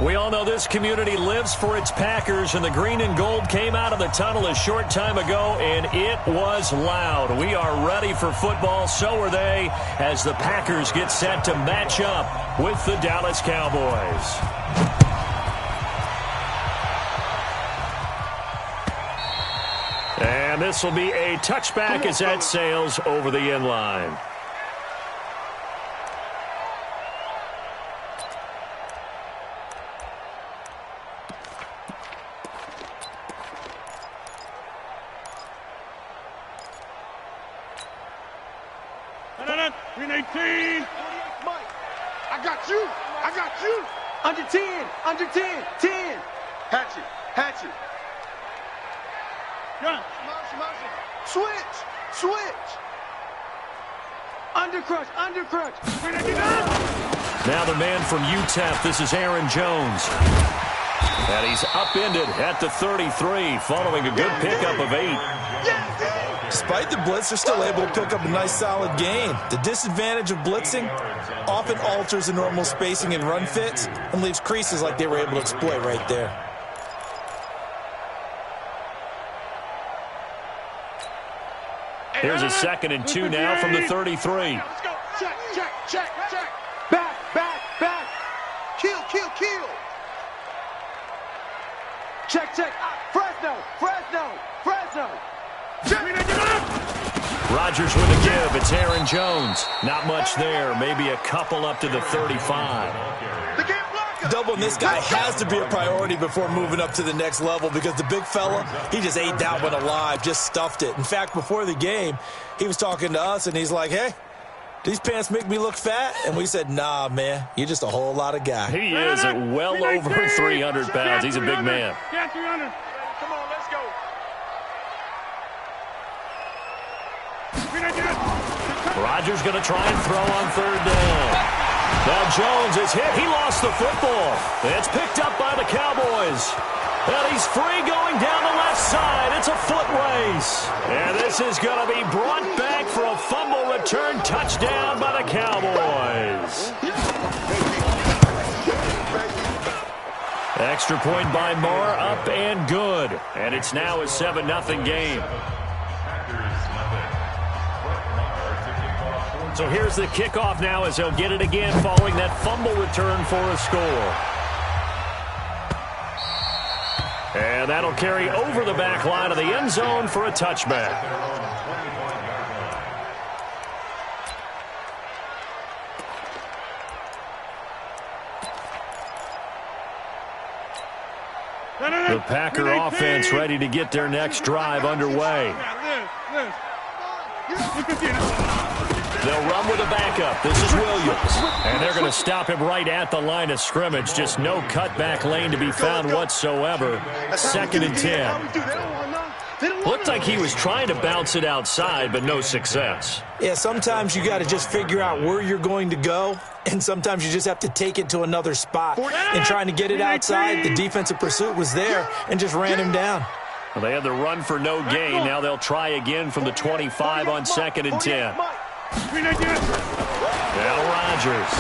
We all know this community lives for its Packers, and the green and gold came out of the tunnel a short time ago, and it was loud. We are ready for football, so are they, as the Packers get set to match up with the Dallas Cowboys. And this will be a touchback as that sails over the end line. Green 18. I got you. I got you. Under 10. Under 10. 10. Hatchet. Hatchet. Gun. Switch. Switch. Undercrush. Undercrush. Now the man from UTEP. This is Aaron Jones. And he's upended at the 33 following a good pickup of 8. Despite the blitz, they're still able to pick up a nice, solid gain. The disadvantage of blitzing often alters the normal spacing and run fits and leaves creases like they were able to exploit right there. Here's a 2nd and 2 now from the 33. Let's go. Check, check, check, check. Back, back, back. Kill, kill, kill. Check, check. Fresno, Fresno, Fresno. Rodgers with a give. It's Aaron Jones. Not much there. Maybe a couple up to the 35. Doubling this guy has to be a priority before moving up to the next level because the big fella, he just ate that one alive, just stuffed it. In fact, before the game, he was talking to us, and he's like, hey, these pants make me look fat? And we said, nah, man, you're just a whole lot of guy. He is at well over 300 pounds. He's a big man. Yeah, 300. Come on, let's go. Rodgers going to try and throw on 3rd down. Now Jones is hit. He lost the football. It's picked up by the Cowboys. And he's free going down the left side. It's a foot race. And this is going to be brought back for a fumble return touchdown by the Cowboys. Extra point by Marr, up and good. And it's now a 7-0 game. So here's the kickoff now as they'll get it again following that fumble return for a score. And that'll carry over the back line of the end zone for a touchback. The Packer offense ready to get their next drive underway. They'll run with a backup. This is Williams. And they're going to stop him right at the line of scrimmage. Just no cutback lane to be found whatsoever. 2nd and 10. Looked like he was trying to bounce it outside, but no success. Yeah, sometimes you got to just figure out where you're going to go, and sometimes you just have to take it to another spot. And trying to get it outside, the defensive pursuit was there and just ran him down. Well, they had the run for no gain. Now they'll try again from the 25 on 2nd and 10. Now Rodgers.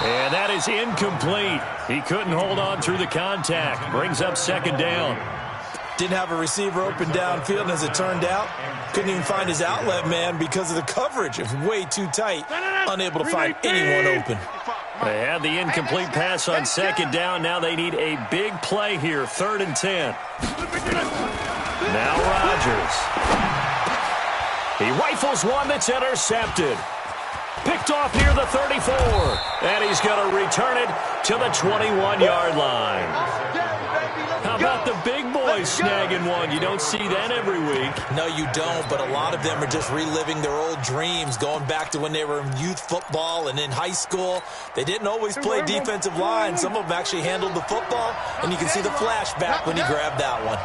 And that is incomplete. He couldn't hold on through the contact. Brings up 2nd down. Didn't have a receiver open downfield, and as it turned out, couldn't even find his outlet man because of the coverage. It was way too tight. Unable to find anyone open. They had the incomplete pass on 2nd down. Now they need a big play here. 3rd and 10. Now Rodgers. He rifles one that's intercepted. Picked off near the 34. And he's going to return it to the 21-yard line. How about the big boys snagging one? You don't see that every week. No, you don't, but a lot of them are just reliving their old dreams, going back to when they were in youth football and in high school. They didn't always play defensive line. Some of them actually handled the football, and you can see the flashback when he grabbed that one.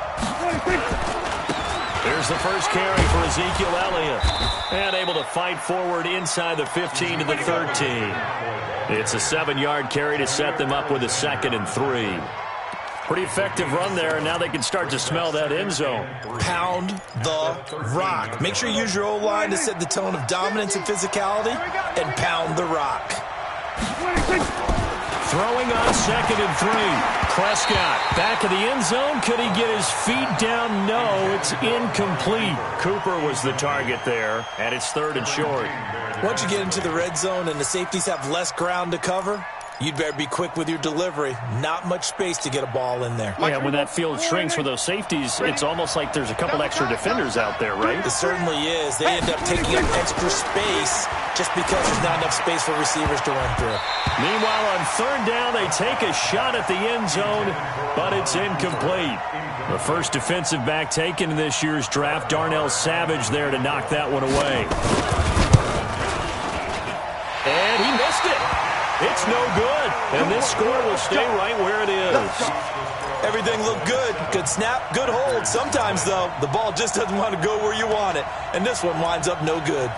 Here's the first carry for Ezekiel Elliott. And able to fight forward inside the 15 to the 13. It's a 7-yard carry to set them up with a 2nd and 3. Pretty effective run there, and now they can start to smell that end zone. Pound the rock. Make sure you use your O-line to set the tone of dominance and physicality, and pound the rock. Throwing on 2nd and 3. Prescott back in the end zone. Could he get his feet down? No, it's incomplete. Cooper was the target there, and it's 3rd and short. Once you get into the red zone and the safeties have less ground to cover, you'd better be quick with your delivery. Not much space to get a ball in there. Yeah, when that field shrinks for those safeties, it's almost like there's a couple extra defenders out there, right? It certainly is. They end up taking up extra space just because there's not enough space for receivers to run through. Meanwhile, on 3rd down, they take a shot at the end zone, but it's incomplete. The first defensive back taken in this year's draft, Darnell Savage there to knock that one away. And he missed it. It's no good, and this score will stay right where it is. Everything looked good. Good snap, good hold. Sometimes, though, the ball just doesn't want to go where you want it, and this one winds up no good.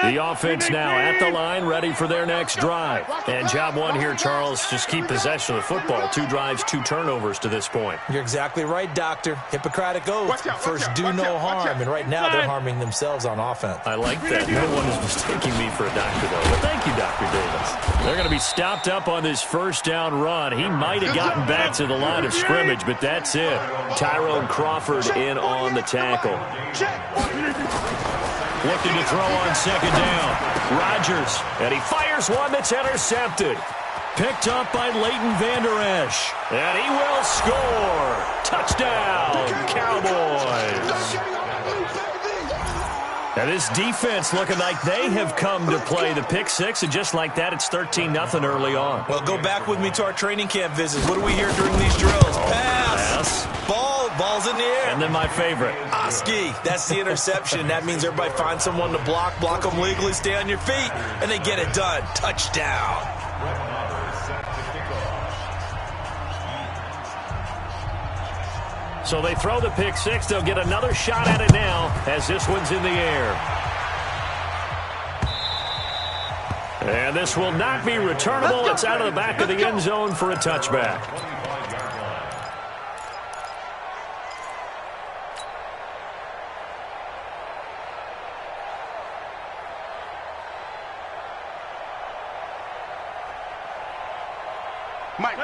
The offense now at the line, ready for their next drive. And job one here, Charles, just keep possession of the football. 2 drives, 2 turnovers to this point. You're exactly right, Doctor. Hippocratic oath. First, do no harm. And right now, they're harming themselves on offense. I like that. No one is mistaking me for a doctor, though. But thank you, Dr. Davis. They're going to be stopped up on this 1st down run. He might have gotten back to the line of scrimmage, but that's it. Tyrone Crawford in on the tackle. Looking to throw on 2nd down. Rodgers, and he fires one that's intercepted. Picked up by Leighton Vander Esch. And he will score. Touchdown, Cowboys. Now this defense looking like they have come to play the pick 6, and just like that, it's 13-0 early on. Well, go back with me to our training camp visits. What do we hear during these drills? Pass. Ball's in the air. And then my favorite. Oski, that's the interception. That means everybody finds someone to block them legally, stay on your feet, and they get it done. Touchdown. So they throw the pick 6. They'll get another shot at it now as this one's in the air. And this will not be returnable. It's out of the back of the end zone for a touchback.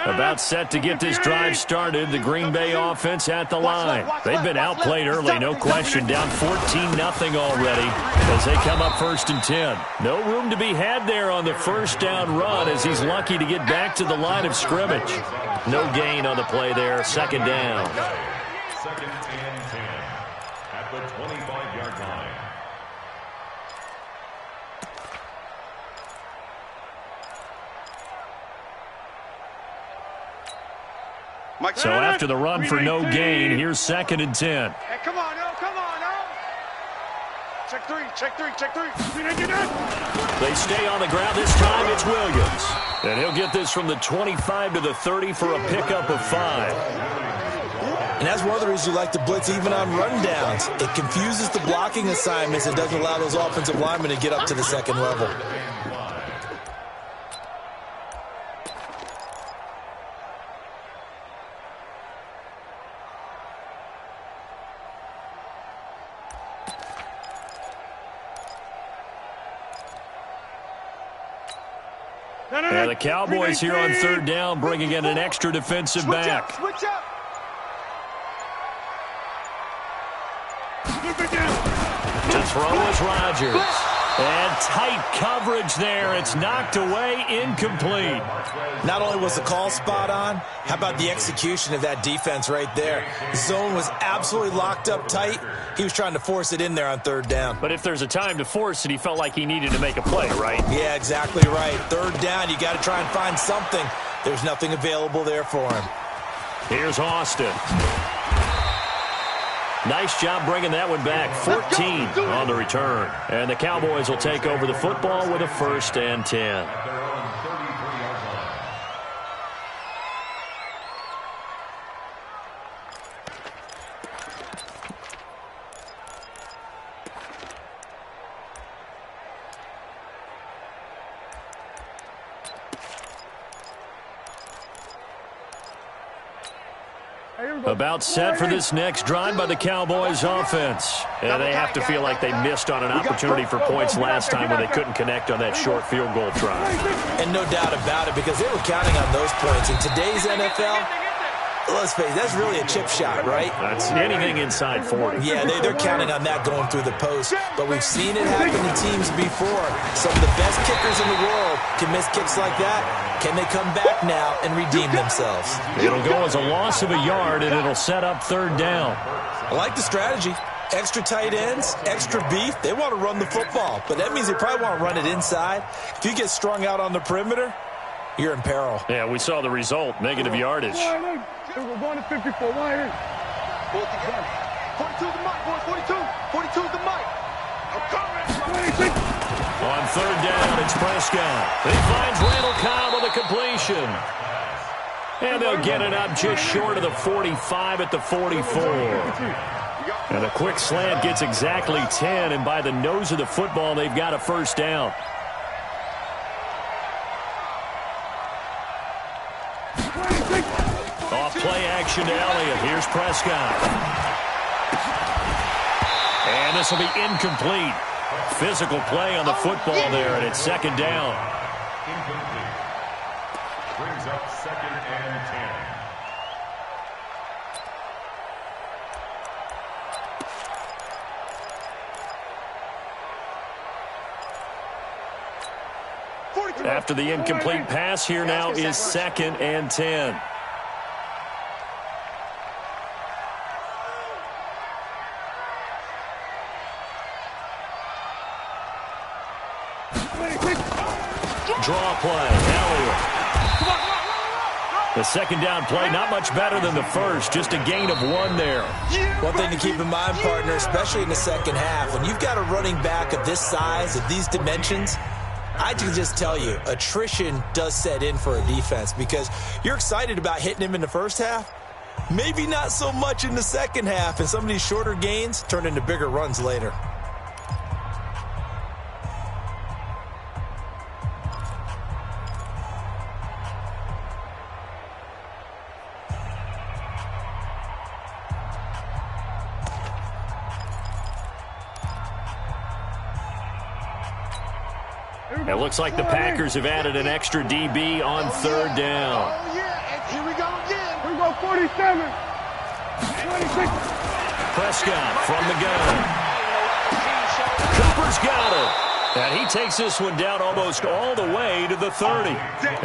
About set to get this drive started. The Green Bay offense at the line. They've been outplayed early, no question. Down 14-0 already as they come up 1st and 10. No room to be had there on the 1st down run as he's lucky to get back to the line of scrimmage. No gain on the play there. 2nd down. 2nd and 10 at the 25-yard line. So after the run for no gain, here's 2nd and 10. Hey, come on, no. Check three. They stay on the ground. This time it's Williams. And he'll get this from the 25 to the 30 for a pickup of 5. And that's one of the reasons you like to blitz even on rundowns. It confuses the blocking assignments and doesn't allow those offensive linemen to get up to the 2nd level. And the Cowboys here on 3rd down, bringing in an extra defensive back. Switch up. To throw is Rodgers. And tight coverage there. It's knocked away, incomplete. Not only was the call spot on, how about the execution of that defense right there? The zone was absolutely locked up tight. He was trying to force it in there on 3rd down. But if there's a time to force it, he felt like he needed to make a play, right? Yeah, exactly right. 3rd down, you got to try and find something. There's nothing available there for him. Here's Austin. Nice job bringing that one back. 14 on the return. And the Cowboys will take over the football with a 1st and 10. About set for this next drive by the Cowboys offense. And they have to feel like they missed on an opportunity for points last time when they couldn't connect on that short field goal try. And no doubt about it, because they were counting on those points. In today's NFL, let's face it, that's really a chip shot, right? That's anything inside 40. Yeah, they're counting on that going through the post. But we've seen it happen to teams before. Some of the best kickers in the world can miss kicks like that. Can they come back now and redeem themselves? It'll go as a loss of a yard, and it'll set up third down. I like the strategy. Extra tight ends, extra beef. They want to run the football, but that means they probably want to run it inside. If you get strung out on the perimeter, you're in peril. Yeah, we saw the result, negative yardage. We're going to 54. 42 the mic, boys. 42. 42 the mic. I'm coming. On third down, it's Prescott. He finds Randall Cobb with a completion. And they'll get it up just short of the 45 at the 44. And a quick slant gets exactly 10, and by the nose of the football, they've got a first down. Off play action to Elliott. Here's Prescott. And this will be incomplete. Physical play on the football there, and it's second down. Incomplete. Brings up second and 10. After the incomplete pass, here now is second and 10. Draw play, Elliott. The second down play, not much better than the first, just a gain of 1 there. One thing to keep in mind, partner, especially in the second half, when you've got a running back of this size, of these dimensions, I can just tell you, attrition does set in for a defense because you're excited about hitting him in the first half, maybe not so much in the second half, and some of these shorter gains turn into bigger runs later. It looks like the Packers have added an extra DB on third down. Oh, yeah, and here we go again. We go 47. 26. Prescott from the gun. Cooper's got it. And he takes this one down almost all the way to the 30.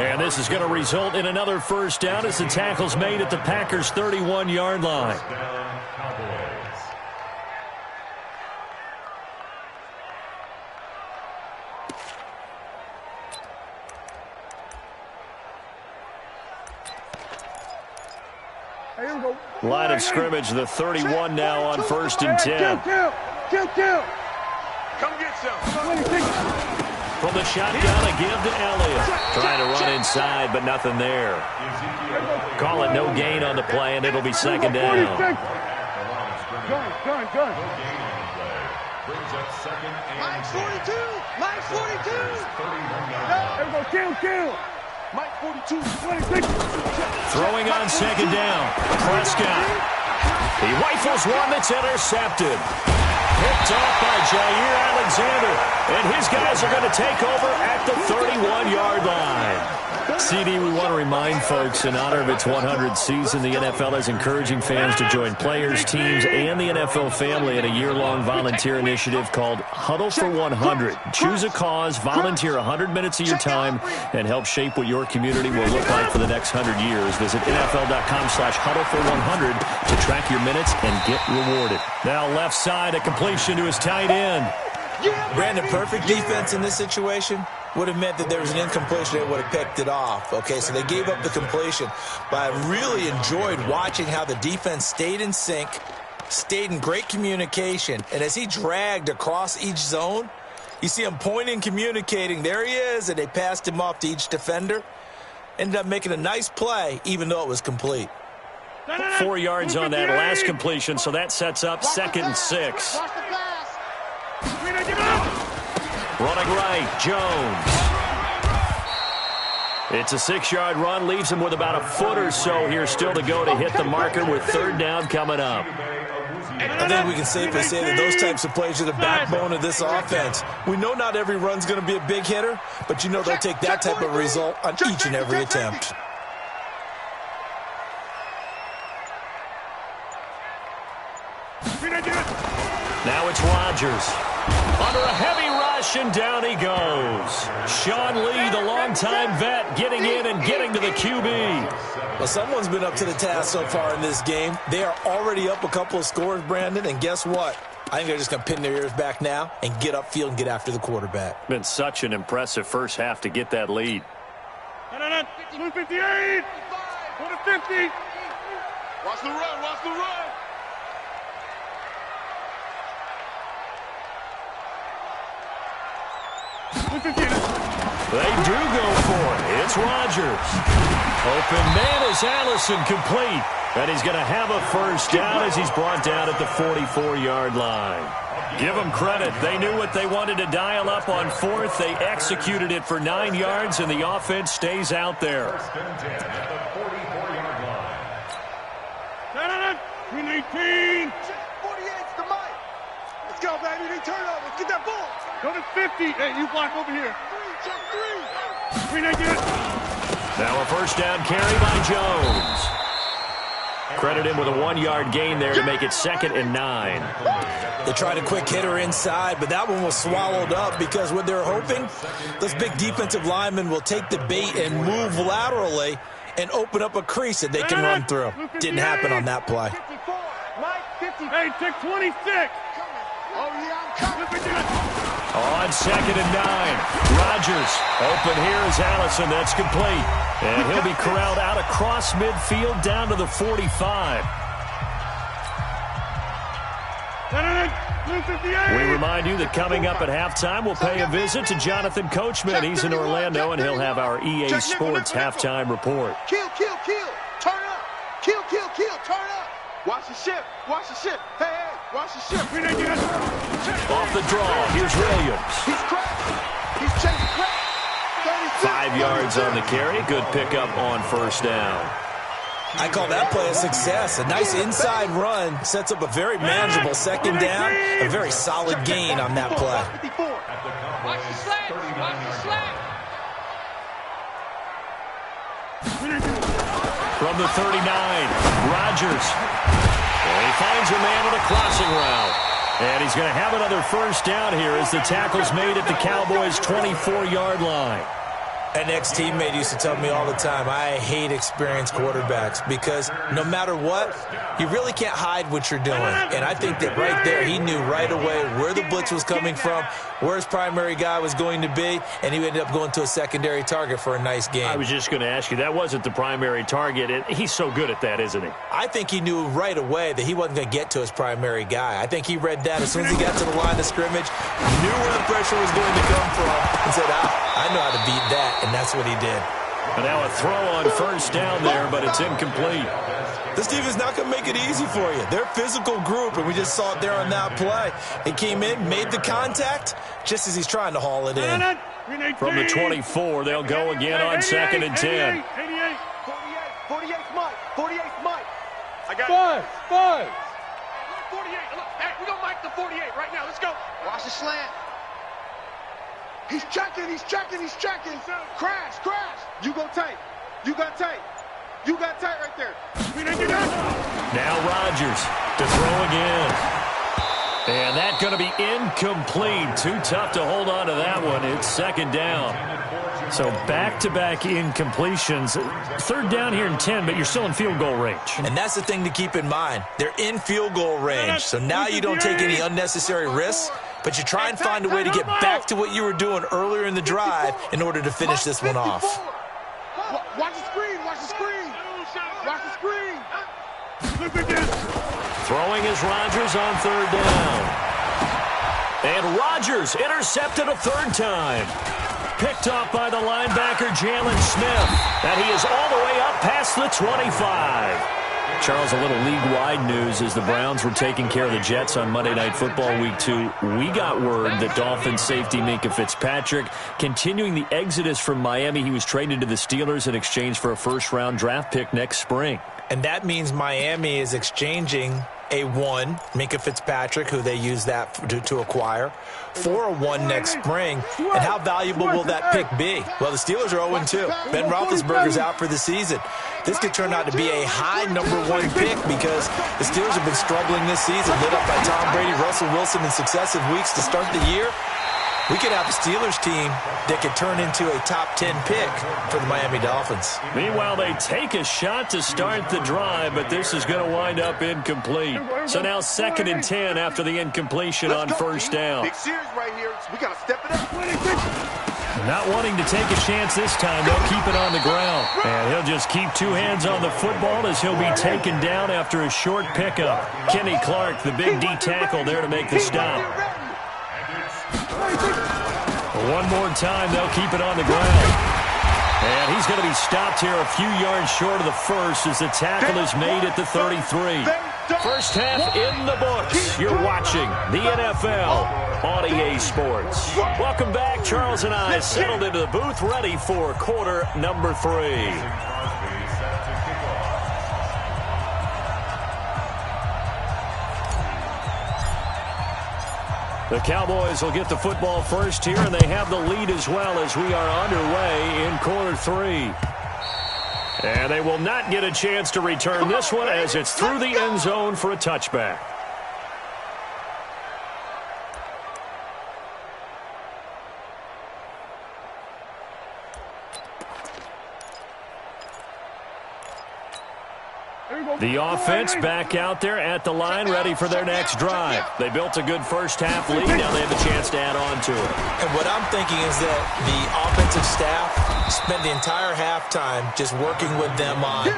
And this is going to result in another first down as the tackle's made at the Packers' 31-yard line. Line of scrimmage, the 31 now on first and 10. Kill. Come get some. From the shotgun, a give to Elliott. Trying to run inside, but nothing there. Call it no gain on the play, and it'll be second down. Gun. Mike 42. Mike 42. Kill. Mike 42. 26. Throwing on second down. Prescott. He rifles one that's intercepted. Picked off by Jair Alexander. And his guys are going to take over at the 31-yard line. CD, we want to remind folks, in honor of its 100th season, the NFL is encouraging fans to join players, teams, and the NFL family in a year-long volunteer initiative called Huddle for 100. Choose a cause, volunteer 100 minutes of your time, and help shape what your community will look like for the next 100 years. Visit NFL.com/huddle for 100 to track your minutes and get rewarded. Now left side, a completion to his tight end. Brandon, perfect defense in this situation would have meant that there was an incompletion that would have picked it off. Okay, so they gave up the completion. But I really enjoyed watching how the defense stayed in sync, stayed in great communication. And as he dragged across each zone, you see him pointing, communicating. There he is, and they passed him off to each defender. Ended up making a nice play, even though it was complete. 4 yards on that last completion, so that sets up second and 6. Running right, Jones. It's a 6-yard run, leaves him with about a foot or so here still to go to hit the marker with third down coming up. I think we can safely say that those types of plays are the backbone of this offense. We know not every run's going to be a big hitter, but you know they'll take that type of result on each and every attempt. Now it's Rodgers. Under a heavy rush, and down he goes. Sean Lee, the longtime vet, getting in and getting to the QB. Well, someone's been up to the task so far in this game. They are already up a couple of scores, Brandon, and guess what? I think they're just going to pin their ears back now and get upfield and get after the quarterback. Been such an impressive first half to get that lead. 158! 150! Watch the run, watch the run! They do go for it. It's Rodgers. Open man is Allison, complete. And he's going to have a first down as he's brought down at the 44-yard line. Give them credit. They knew what they wanted to dial up on fourth. They executed it for 9 yards, and the offense stays out there. 319! 48's the mic. Let's go, baby. They turn over. Get that ball. Go to 50. Hey, you block over here. 319. Now a first down carry by Jones. Credit him with a 1-yard gain there to make it 2nd and 9. They tried a quick hitter inside, but that one was swallowed up because what they're hoping, those big defensive linemen will take the bait and move laterally and open up a crease that they can run through. Didn't happen on that play. Hey, take 26. Oh, yeah, I'm coming. On 2nd and 9. Rodgers open here is Allison. That's complete. And he'll be corralled out across midfield down to the 45. We remind you that coming up at halftime, we'll pay a visit to Jonathan Coachman. He's in Orlando, and he'll have our EA Sports halftime report. Kill, kill, kill. Turn up. Kill, kill, kill. Turn up. Watch the ship. Watch the ship. Hey, hey. Watch the ship. Off the draw. Here's Williams. He's cracking. He's chasing crack. 5 yards on the carry. Good pickup on first down. I call that play a success. A nice inside run sets up a very manageable 2nd down. A very solid gain on that play. Watch the slap. Watch the slap. From the 39, Rodgers. And he finds a man with a crossing route. And he's going to have another first down here as the tackle's made at the Cowboys' 24-yard line. An ex-teammate used to tell me all the time, I hate experienced quarterbacks because no matter what, you really can't hide what you're doing. And I think that right there, he knew right away where the blitz was coming from, where his primary guy was going to be, and he ended up going to a secondary target for a nice game. I was just going to ask you, that wasn't the primary target. He's so good at that, isn't he? I think he knew right away that he wasn't going to get to his primary guy. I think he read that as soon as he got to the line of scrimmage, knew where the pressure was going to come from, and said, I know how to beat that. And that's what he did. And now a throw on first down there, but it's incomplete. This defense is not going to make it easy for you. They're a physical group, and we just saw it there on that play. He came in, made the contact, just as he's trying to haul it in. From the 24, they'll go again on 2nd and 10. 48's Mike. 48's Mike. I got Five. 48. Look, hey, we're going to mic the 48 right now. Let's go. Watch the slant. He's checking. Crash. You go tight. You got tight right there. Now Rodgers to throw again. And that's going to be incomplete. Too tough to hold on to that one. It's 2nd down. So back-to-back incompletions. 3rd down here and 10, but you're still in field goal range. And that's the thing to keep in mind. They're in field goal range. So now you don't take any unnecessary risks, but you try and find a way to get back to what you were doing earlier in the drive in order to finish this one off. Watch the screen. Throwing is Rodgers on 3rd down. And Rodgers intercepted a 3rd time. Picked off by the linebacker, Jalen Smith. And he is all the way up past the 25. Charles, a little league-wide news as the Browns were taking care of the Jets on Monday Night Football Week 2. We got word that Dolphins safety Minkah Fitzpatrick continuing the exodus from Miami. He was traded to the Steelers in exchange for a first-round draft pick next spring. And that means Miami is exchanging a 1, Minkah Fitzpatrick, who they used that to acquire, for a 1 next spring. And how valuable will that pick be? Well, the Steelers are 0-2. Ben Roethlisberger's out for the season. This could turn out to be a high #1 pick because the Steelers have been struggling this season, lit up by Tom Brady, Russell Wilson in successive weeks to start the year. We could have a Steelers team that could turn into a top 10 pick for the Miami Dolphins. Meanwhile, they take a shot to start the drive, but this is going to wind up incomplete. So now 2nd and 10 after the incompletion on first down. Big series right here, so we got to step it up. Not wanting to take a chance this time, they'll keep it on the ground. And he'll just keep 2 hands on the football as he'll be taken down after a short pickup. Kenny Clark, the big D tackle, there to make the stop. One more time, they'll keep it on the ground. And he's going to be stopped here a few yards short of the first as the tackle is made at the 33. First half in the books. You're watching the NFL on EA Sports. Welcome back. Charles and I settled into the booth, ready for quarter number 3. The Cowboys will get the football first here, and they have the lead as well as we are underway in quarter 3. And they will not get a chance to return this one as it's through the end zone for a touchback. The offense back out there at the line, ready for their next drive. They built a good first-half lead. Now they have a chance to add on to it. And what I'm thinking is that the offensive staff spent the entire halftime just working with them on,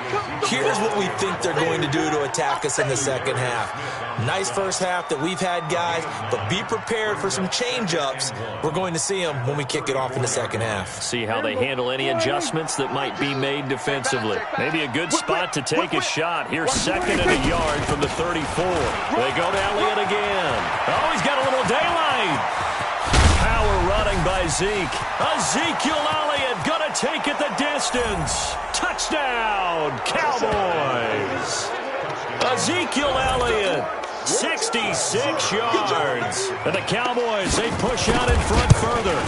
here's what we think they're going to do to attack us in the second half. Nice first half that we've had, guys, but be prepared for some change-ups. We're going to see them when we kick it off in the second half. See how they handle any adjustments that might be made defensively. Maybe a good spot to take a shot. Here's 2nd and a yard from the 34. They go to Elliott again. Oh, he's got a little daylight. Power running by Zeke. Ezekiel Elliott going to take it the distance. Touchdown, Cowboys. Ezekiel Elliott, 66 yards. And the Cowboys, they push out in front further.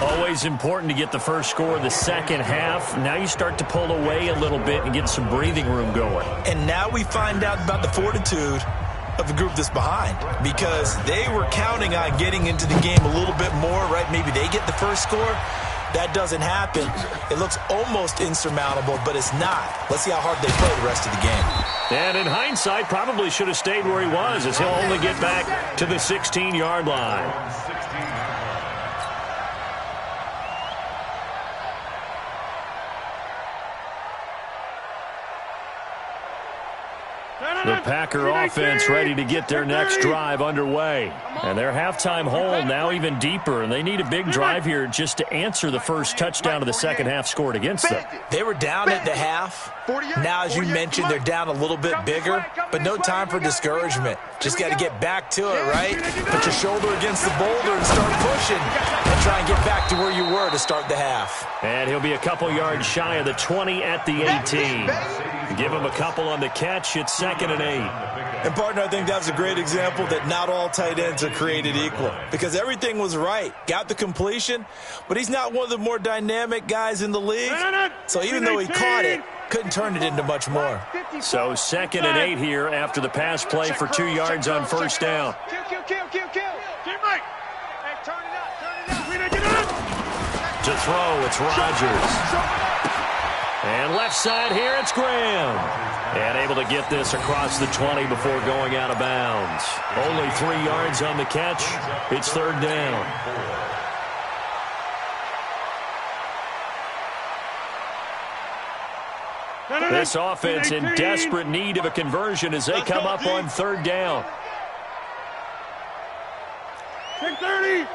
Always important to get the first score of the second half. Now you start to pull away a little bit and get some breathing room going. And now we find out about the fortitude of the group that's behind, because they were counting on getting into the game a little bit more, right? Maybe they get the first score. That doesn't happen. It looks almost insurmountable, but it's not. Let's see how hard they play the rest of the game. And in hindsight, probably should have stayed where he was, as he'll only get back to the 16-yard line. The Packer offense ready to get their next drive underway. And their halftime hole now even deeper, and they need a big drive here just to answer the first touchdown of the second half scored against them. They were down at the half. Now, as you mentioned, they're down a little bit bigger, but no time for discouragement. Just got to get back to it, right? Put your shoulder against the boulder and start pushing and try and get back to where you were to start the half. And he'll be a couple yards shy of the 20 at the 18. Give him a couple on the catch. It's 2nd and 8. And, partner, I think that was a great example that not all tight ends are created equal, because everything was right. Got the completion, but he's not one of the more dynamic guys in the league. So even though he caught it, couldn't turn it into much more. So 2nd and 8 here after the pass play for 2 yards on first down. To throw, it's Rodgers. And left side here, it's Graham. And able to get this across the 20 before going out of bounds. Only 3 yards on the catch. It's 3rd down. This offense in desperate need of a conversion as they come up on 3rd down. 30. Hey,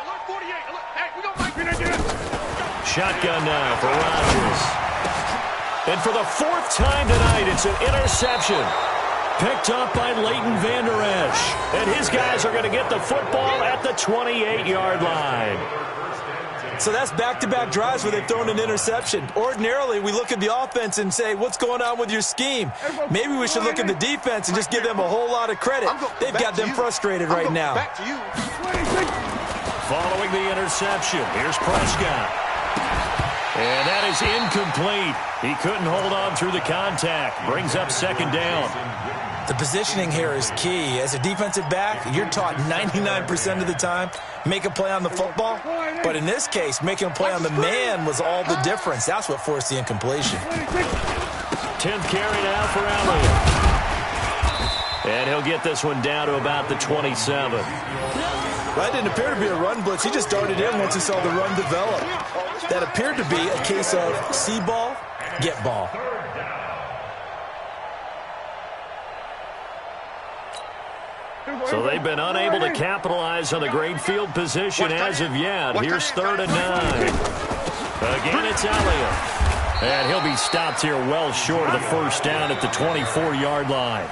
look, 48. Look, hey, we don't like it. Shotgun now for Rodgers. And for the fourth time tonight, it's an interception. Picked up by Leighton Vander Esch. And his guys are going to get the football at the 28-yard line. So that's back-to-back drives where they've thrown an interception. Ordinarily, we look at the offense and say, what's going on with your scheme? Maybe we should look at the defense and just give them a whole lot of credit. They've got them frustrated right now. Following the interception, here's Prescott. And that is incomplete. He couldn't hold on through the contact. Brings up second down. The positioning here is key. As a defensive back, you're taught 99% of the time, make a play on the football. But in this case, making a play on the man was all the difference. That's what forced the incompletion. 10th carry now for Elliott. And he'll get this one down to about the 27. That didn't appear to be a run blitz. He just darted in once he saw the run develop. That appeared to be a case of see ball, get ball. So they've been unable to capitalize on the great field position as of yet. Here's 3rd and 9. Again, it's Elliott. And he'll be stopped here well short of the first down at the 24-yard line.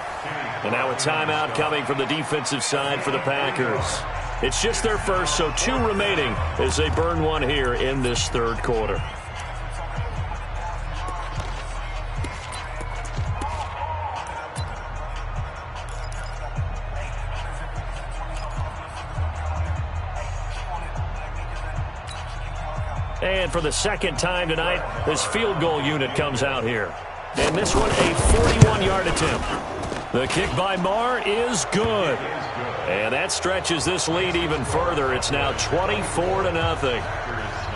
And now a timeout coming from the defensive side for the Packers. It's just their first, so 2 remaining as they burn one here in this third quarter. And for the second time tonight, this field goal unit comes out here. And this one, a 41-yard attempt. The kick by Marr is good. And that stretches this lead even further. It's now 24-0.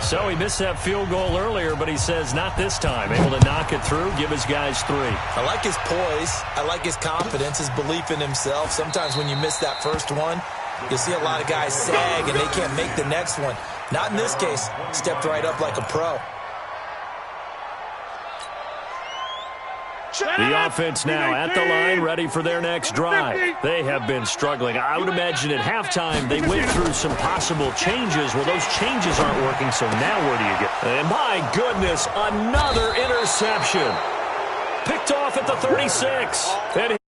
So he missed that field goal earlier, but he says not this time. Able to knock it through, give his guys 3. I like his poise. I like his confidence, his belief in himself. Sometimes when you miss that first one, you'll see a lot of guys sag and they can't make the next one. Not in this case. Stepped right up like a pro. The offense now at the line, ready for their next drive. They have been struggling. I would imagine at halftime they went through some possible changes. Well, those changes aren't working, so now where do you get? And my goodness, another interception. Picked off at the 36. And